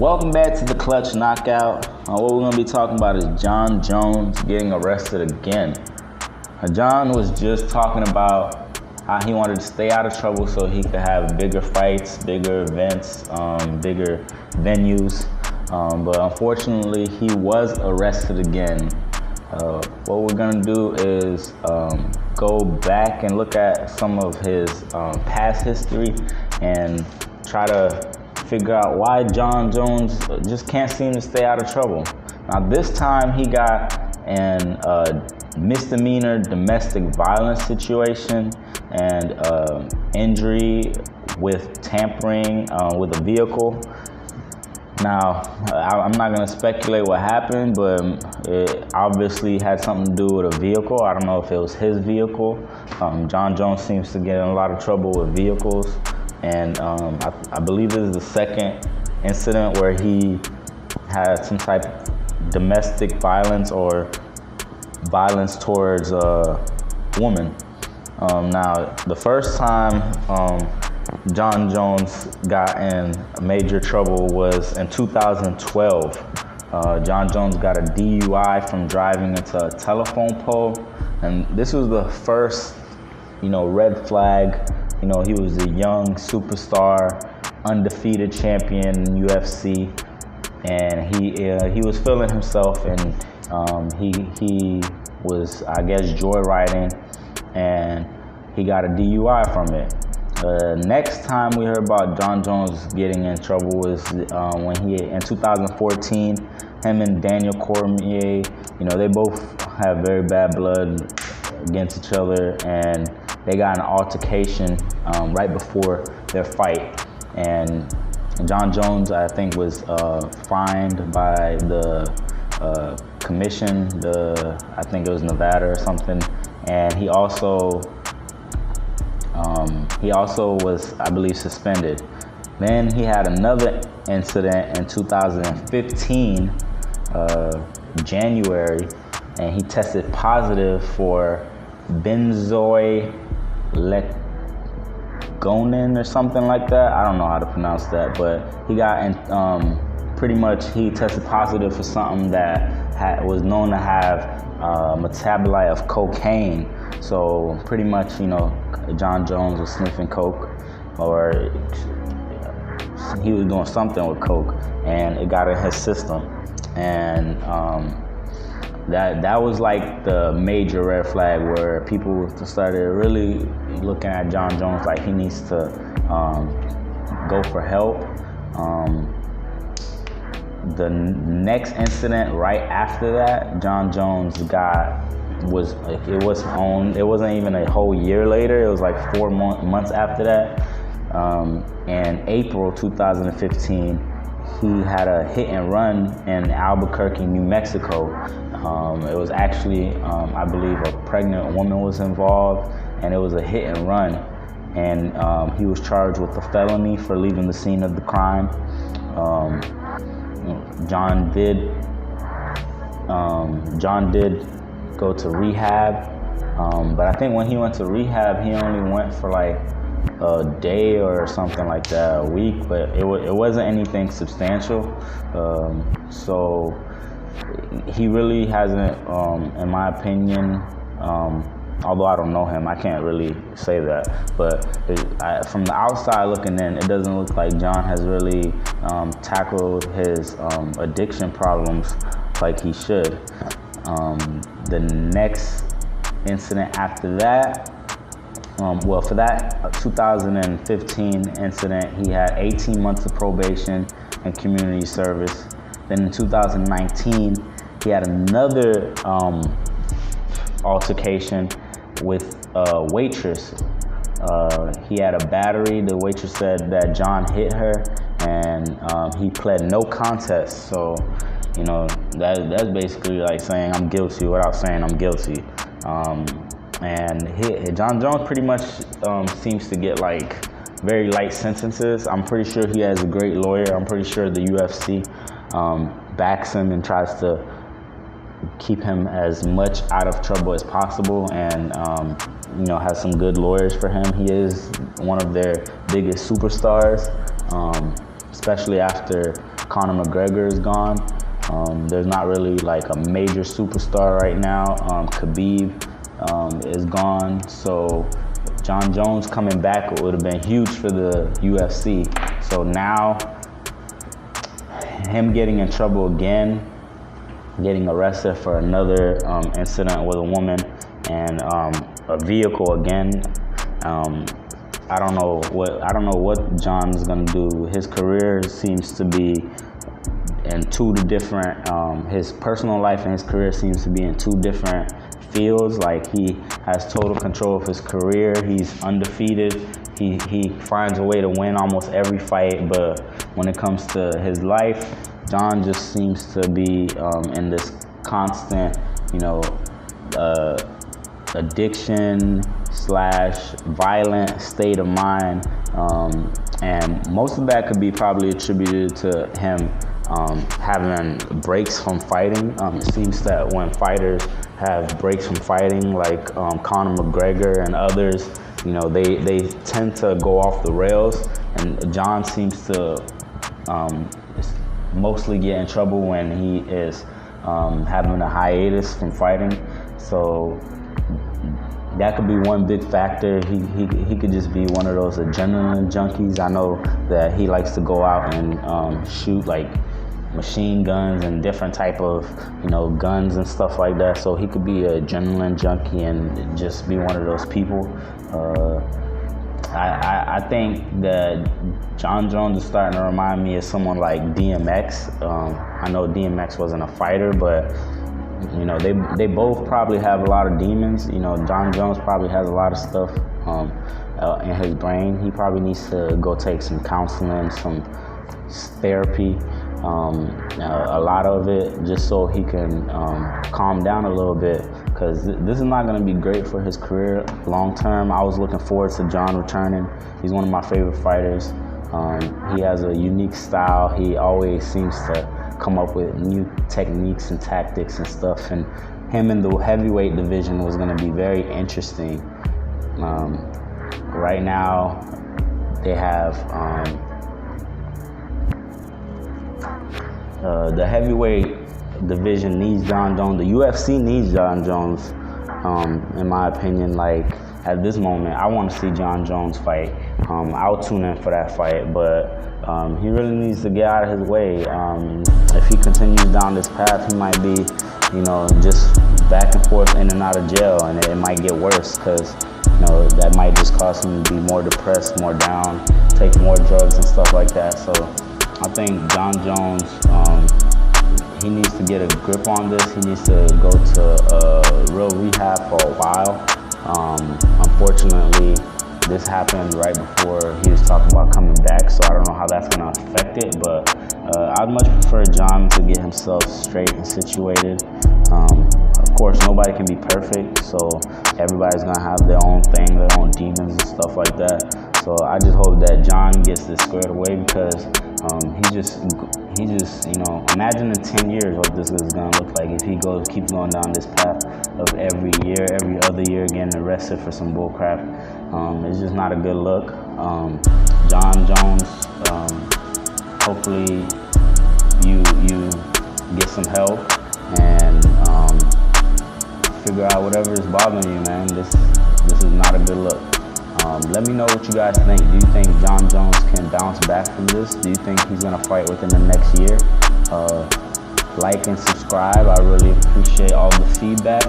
Welcome back to the Clutch Knockout. What we're going to be talking about is Jon Jones getting arrested again. Jon was just talking about how he wanted to stay out of trouble so he could have bigger fights, bigger events, bigger venues. But unfortunately, he was arrested again. What we're going to do is go back and look at some of his past history and try to figure out why Jon Jones just can't seem to stay out of trouble. Now this time he got an misdemeanor domestic violence situation and injury with tampering with a vehicle. Now, I'm not going to speculate what happened, but it obviously had something to do with a vehicle. I don't know if it was his vehicle. Jon Jones seems to get in a lot of trouble with vehicles. And I believe this is the second incident where he had some type of domestic violence or violence towards a woman. Now, the first time Jon Jones got in major trouble was in 2012. Jon Jones got a DUI from driving into a telephone pole. And this was the first, red flag. He was a young superstar, undefeated champion in UFC, and he was feeling himself, and he was, I guess, joyriding, and he got a DUI from it. Next time we heard about Jon Jones getting in trouble was when in 2014, him and Daniel Cormier, they both have very bad blood against each other, and they got an altercation right before their fight. And Jon Jones, I think, was fined by the commission, I think it was Nevada or something, and he also was, I believe, suspended. Then he had another incident in 2015, January, and he tested positive for benzoylecgonin or something like that. I don't know how to pronounce that, but he got in, pretty much he tested positive for something that was known to have metabolite of cocaine. So pretty much, Jon Jones was sniffing coke, or he was doing something with coke, and it got in his system. And that was like the major red flag where people started really looking at Jon Jones like he needs to go for help. The next incident right after that, Jon Jones it wasn't even a whole year later, it was like 4 months after that. In April 2015, he had a hit and run in Albuquerque, New Mexico. It was actually, I believe, a pregnant woman was involved, and it was a hit and run. And he was charged with a felony for leaving the scene of the crime. Jon did go to rehab, but I think when he went to rehab, he only went for like a day or something like that, a week, but it wasn't anything substantial. So he really hasn't, in my opinion, although I don't know him, I can't really say that, but from the outside looking in, it doesn't look like Jon has really tackled his addiction problems like he should. The next incident after that, for that 2015 incident, he had 18 months of probation and community service. Then in 2019, he had another altercation with a waitress. He had a battery. The waitress said that Jon hit her, and he pled no contest. So, that's basically like saying I'm guilty without saying I'm guilty. And Jon Jones pretty much seems to get like very light sentences. I'm pretty sure he has a great lawyer. I'm pretty sure the UFC backs him and tries to keep him as much out of trouble as possible, and has some good lawyers for him. He is one of their biggest superstars, especially after Conor McGregor is gone. There's not really like a major superstar right now. Khabib is gone. So Jon Jones coming back would have been huge for the UFC. So now him getting in trouble again, getting arrested for another incident with a woman and a vehicle again. I don't know what Jon is gonna do. His career seems to be in two different. His personal life and his career seems to be in two different fields. Like he has total control of his career. He's undefeated. He finds a way to win almost every fight. But when it comes to his life, Jon just seems to be in this constant, addiction / violent state of mind, and most of that could be probably attributed to him having breaks from fighting. It seems that when fighters have breaks from fighting, like Conor McGregor and others, they tend to go off the rails, and Jon seems to mostly get in trouble when he is having a hiatus from fighting. So that could be one big factor. He could just be one of those adrenaline junkies. I know that he likes to go out and shoot like machine guns and different type of guns and stuff like that. So he could be an adrenaline junkie and just be one of those people. I think that Jon Jones is starting to remind me of someone like DMX. I know DMX wasn't a fighter, but they both probably have a lot of demons. Jon Jones probably has a lot of stuff in his brain. He probably needs to go take some counseling, some therapy, a lot of it, just so he can calm down a little bit, because this is not going to be great for his career long term. I was looking forward to Jon returning. He's one of my favorite fighters. He has a unique style. He always seems to come up with new techniques and tactics and stuff, and him in the heavyweight division was going to be very interesting. Right now they have the heavyweight division needs Jon Jones. The UFC needs Jon Jones, in my opinion. Like at this moment, I want to see Jon Jones fight. I'll tune in for that fight, but he really needs to get out of his way. If he continues down this path, he might be, just back and forth in and out of jail, and it might get worse, because that might just cause him to be more depressed, more down, take more drugs and stuff like that. So I think Jon Jones, he needs to get a grip on this. He needs to go to real rehab for a while. Unfortunately, this happened right before he was talking about coming back, so I don't know how that's going to affect it, but I'd much prefer Jon to get himself straight and situated. Of course, nobody can be perfect, so everybody's going to have their own thing, their own demons and stuff like that. So I just hope that Jon gets this squared away, because he just, imagine in 10 years what this is going to look like if he keeps going down this path of every other year getting arrested for some bull crap. It's just not a good look. Jon Jones, hopefully you get some help and figure out whatever is bothering you, man. This is not a good look. Let me know what you guys think. Do you think Jon Jones can bounce back from this? Do you think he's going to fight within the next year? Like and subscribe. I really appreciate all the feedback.